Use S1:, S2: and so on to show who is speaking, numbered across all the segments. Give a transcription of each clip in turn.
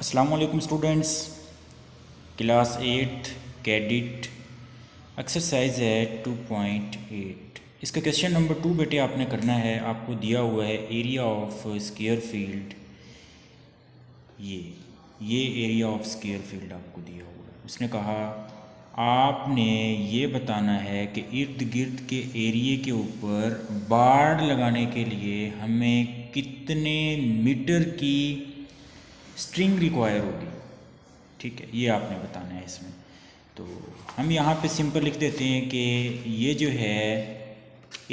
S1: अस्सलाम वालेकुम students. Class 8 cadet exercise है 2.8। इसका क्वेश्चन नंबर 2 बेटे आपने करना है। आपको दिया हुआ है एरिया ऑफ स्क्वायर फील्ड। ये एरिया ऑफ स्क्वायर फील्ड आपको दिया हुआ है। उसने कहा आपने ये बताना है कि इर्द गिर्द के एरिए के ऊपर बाड़ लगाने के लिए हमें कितने मीटर की स्ट्रिंग रिक्वायर होगी। ठीक है, ये आपने बताना है इसमें। तो हम यहाँ पे सिंपल लिख देते हैं कि ये जो है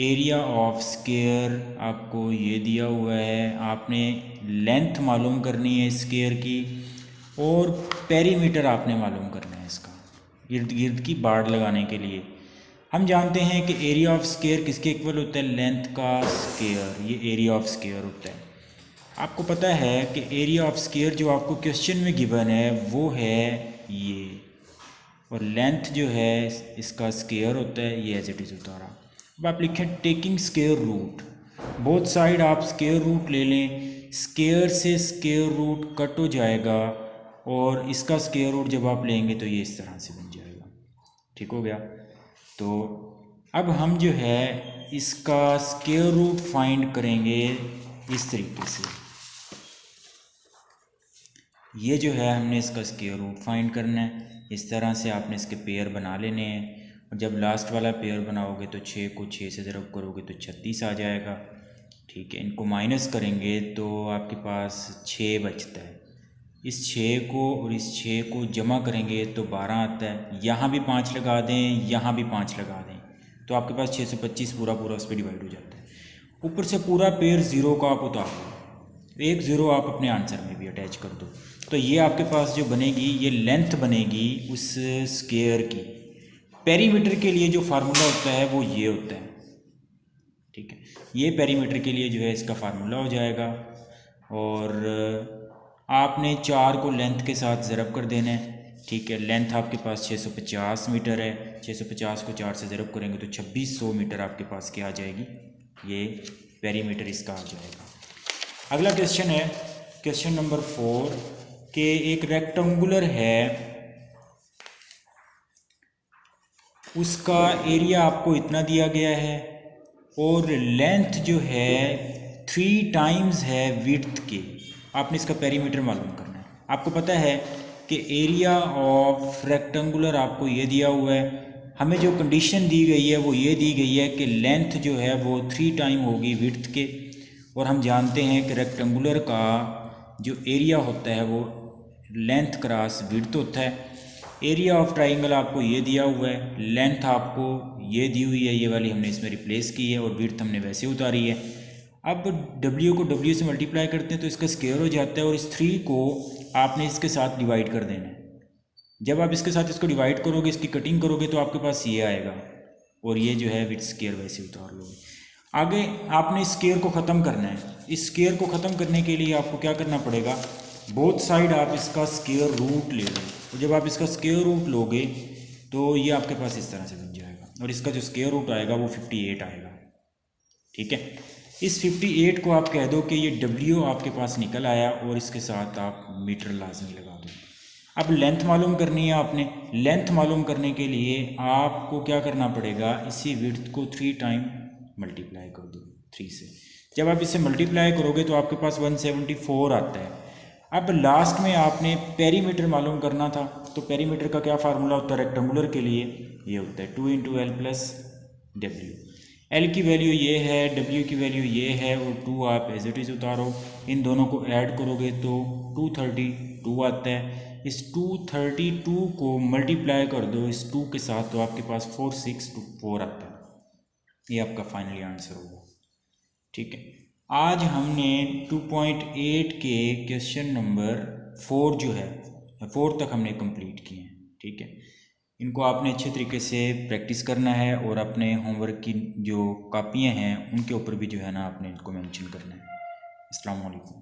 S1: एरिया ऑफ स्क्वायर आपको ये दिया हुआ है। आपने लेंथ मालूम करनी है स्क्वायर की और पेरीमीटर आपने मालूम करना है इसका इर्द गिर्द की बाड़ लगाने के लिए। हम जानते हैं कि एरिया ऑफ स्क्वायर किसके इक्वल होता है? लेंथ का स्क्वायर। ये एरिया ऑफ स्क्वायर होता है। आपको पता है कि एरिया ऑफ स्क्वायर जो आपको क्वेश्चन में गिवन है वो है ये, और लेंथ जो है इसका स्क्वायर होता है ये, एज इट इज़ उतारा। अब आप लिखें taking square root, both side आप स्क्वायर रूट ले लें। स्क्वायर से स्क्वायर रूट कट हो जाएगा और इसका स्क्वायर रूट जब आप लेंगे तो ये इस तरह से बन जाएगा। ठीक हो गया। तो अब हम जो है इसका स्क्वायर रूट फाइंड करेंगे इस तरीके से। ये जो है हमने इसका स्क्वायर रूट फाइंड करना है। इस तरह से आपने इसके पेयर बना लेने हैं, और जब लास्ट वाला पेयर बनाओगे तो 6 को 6 से ज़रब करोगे तो 36 आ जाएगा। ठीक है, इनको माइनस करेंगे तो आपके पास 6 बचता है। इस 6 को और इस 6 को जमा करेंगे तो 12 आता है। यहाँ भी 5 लगा दें, यहाँ भी 5 लगा दें, तो आपके पास 625 पूरा उस पर डिवाइड हो जाता है। ऊपर से पूरा पेयर ज़ीरो का आप उतार दो, एक ज़ीरो आप अपने आंसर में भी अटैच कर दो। तो ये आपके पास जो बनेगी ये लेंथ बनेगी उस स्क्वायर की। पेरीमीटर के लिए जो फार्मूला होता है वो ये होता है। ठीक है, ये पेरीमीटर के लिए जो है इसका फार्मूला हो जाएगा। और आपने 4 को लेंथ के साथ ज़रब कर देना है। ठीक है, लेंथ आपके पास 650 मीटर है। 650 को 4 से ज़रब करेंगे तो 2600 मीटर आपके पास क्या आ जाएगी? ये पेरीमीटर इसका आ जाएगा। अगला क्वेश्चन है क्वेश्चन नंबर 4 कि एक रेक्टेंगुलर है, उसका एरिया आपको इतना दिया गया है और लेंथ जो है 3 टाइम्स है विड्थ के। आपने इसका पेरीमीटर मालूम करना है। आपको पता है कि एरिया ऑफ रेक्टेंगुलर आपको ये दिया हुआ है। हमें जो कंडीशन दी गई है वो ये दी गई है कि लेंथ जो है वो 3 टाइम होगी विड्थ के, और हम जानते हैं कि रेक्टेंगुलर का जो एरिया होता है वो लेंथ क्रॉस विड्थ होता है। एरिया ऑफ ट्राइंगल आपको ये दिया हुआ है, लेंथ आपको ये दी हुई है, ये वाली हमने इसमें रिप्लेस की है, और विड्थ हमने वैसे उतारी है। अब W को W से मल्टीप्लाई करते हैं तो इसका स्क्वायर हो जाता है, और इस 3 को आपने इसके साथ डिवाइड कर देना है। जब आप इसके साथ इसको डिवाइड करोगे, इसकी कटिंग करोगे तो आपके पास ये आएगा, और ये जो है विड्थ स्क्वायर वैसे उतार लोगे। आगे आपने स्क्वायर को ख़त्म करना है। इस स्क्वायर को ख़त्म करने के लिए आपको क्या करना पड़ेगा? बोथ साइड आप इसका स्क्वायर रूट ले लो, और जब आप इसका स्क्वायर रूट लोगे तो ये आपके पास इस तरह से बन जाएगा, और इसका जो स्क्वायर रूट आएगा वो 58 आएगा। ठीक है, इस 58 को आप कह दो कि ये W आपके पास निकल आया, और इसके साथ आप मीटर लाजमी लगा दो। अब लेंथ मालूम करनी है आपने। लेंथ मालूम करने के लिए आपको क्या करना पड़ेगा? इसी विड्थ को 3 टाइम मल्टीप्लाई कर दो 3 से। जब आप इसे मल्टीप्लाई करोगे तो आपके पास 174 आता है। अब लास्ट में आपने पेरीमीटर मालूम करना था, तो पेरीमीटर का क्या फार्मूला होता है रेक्टेंगुलर के लिए? ये होता है 2 × L + W। L की वैल्यू ये है, W की वैल्यू ये है, और 2 आप एज इट इज़ उतारो। इन दोनों को ऐड करोगे तो 232 आता है। इस 232 को मल्टीप्लाई कर दो इस 2 के साथ, तो आपके पास 4624 आता है। ये आपका फाइनली आंसर होगा। ठीक है, आज हमने 2.8 के क्वेश्चन नंबर 4 जो है 4 तक हमने कंप्लीट किए हैं। ठीक है, इनको आपने अच्छे तरीके से प्रैक्टिस करना है, और अपने होमवर्क की जो कापियाँ हैं उनके ऊपर भी जो है ना आपने इनको मेंशन करना है। अस्सलाम वालेकुम।